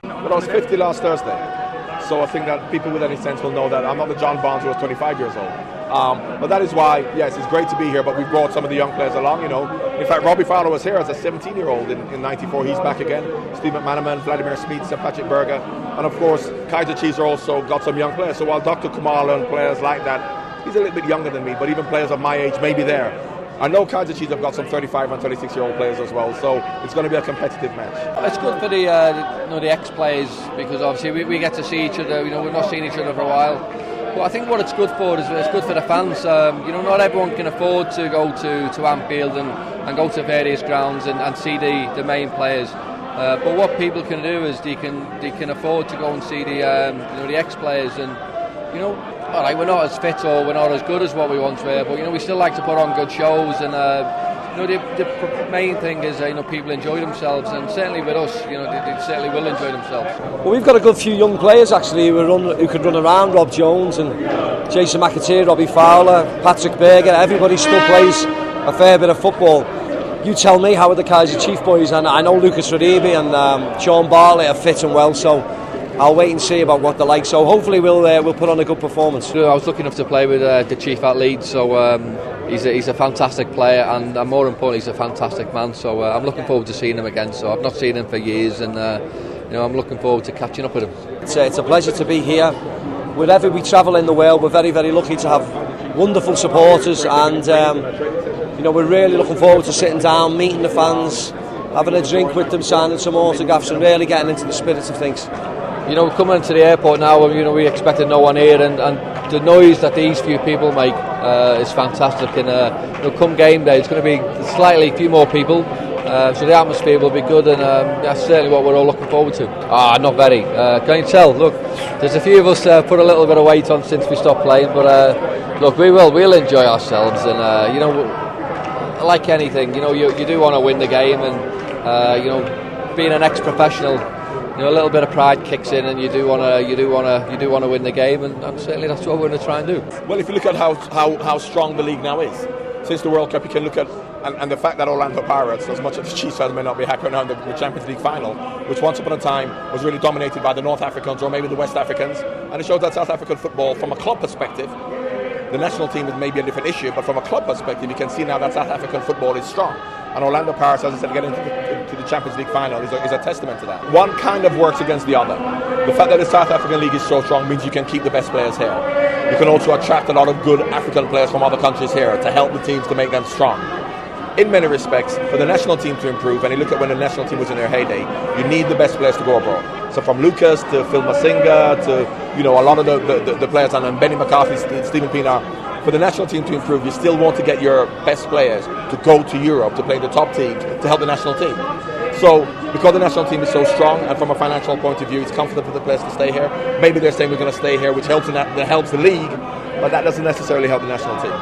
But I was 50 last Thursday, so I think that people with any sense will know that I'm not the John Barnes who was 25 years old. But that is why, yes, it's great to be here, but we've brought some of the young players along, you know. In fact, Robbie Fowler was here as a 17-year-old in 94. He's back again. Steve McManaman, Vladimir Smith, Sir Patrick Berger. And of course, Kaizer Chiefs are also got some young players. So while Dr. Kamala and players like that, he's a little bit younger than me, but even players of my age may be there. I know Kaizer Chiefs have got some 35 and 36-year-old players as well, so it's going to be a competitive match. It's good for the ex-players, because obviously we get to see each other. You know, we've not seen each other for a while. But I think what it's good for is it's good for the fans. You know, not everyone can afford to go to Anfield and go to various grounds and see the main players. But what people can do is they can afford to go and see the ex-players, and you know, all right, we're not as fit or we're not as good as what we once were, but you know, we still like to put on good shows, and you know, the main thing is you know, people enjoy themselves, and certainly with us, you know, they certainly will enjoy themselves. Well, we've got a good few young players actually who could run around. Rob Jones and Jason McAteer, Robbie Fowler, Patrick Berger. Everybody still plays a fair bit of football. You tell me, how are the Kaizer Chief boys? And I know Lucas Radibi and Sean Barley are fit and well, so I'll wait and see about what they're like. So hopefully we'll put on a good performance. I was lucky enough to play with the Chief at Leeds, so he's a fantastic player, and more importantly, he's a fantastic man. So I'm looking forward to seeing him again. So I've not seen him for years, and you know, I'm looking forward to catching up with him. It's a pleasure to be here. Wherever we travel in the world, we're very, very lucky to have wonderful supporters, and you know, we're really looking forward to sitting down, meeting the fans, having a drink with them, signing some autographs, and really getting into the spirit of things. You know, coming into the airport now, you know, we expected no one here, and the noise that these few people make is fantastic. And you know, come game day, it's going to be slightly few more people, so the atmosphere will be good, and that's certainly what we're all looking forward to. Not very. Can you tell? Look, there's a few of us put a little bit of weight on since we stopped playing, but look, we'll enjoy ourselves, and you know, like anything, you know, you do want to win the game, and you know, being an ex-professional, you know, a little bit of pride kicks in, and you do want to win the game, and certainly that's what we're going to try and do. Well, if you look at how strong the league now is, since the World Cup, you can look at and the fact that Orlando Pirates, as much as the Chiefs fans may not be happy around the Champions League final, which once upon a time was really dominated by the North Africans or maybe the West Africans, and it shows that South African football, from a club perspective, the national team is maybe a different issue, but from a club perspective, you can see now that South African football is strong. And Orlando Pirates, as I said, getting into the Champions League final is a testament to that. One kind of works against the other. The fact that the South African League is so strong means you can keep the best players here. You can also attract a lot of good African players from other countries here to help the teams to make them strong. In many respects, for the national team to improve, and you look at when the national team was in their heyday, you need the best players to go abroad. So from Lucas to Phil Masinga to, you know, a lot of the players, and Benny McCarthy, Stephen Pienaar, for the national team to improve, you still want to get your best players to go to Europe to play the top teams to help the national team. So, because the national team is so strong, and from a financial point of view, it's comfortable for the players to stay here. Maybe they're saying we're going to stay here, which helps the league, but that doesn't necessarily help the national team.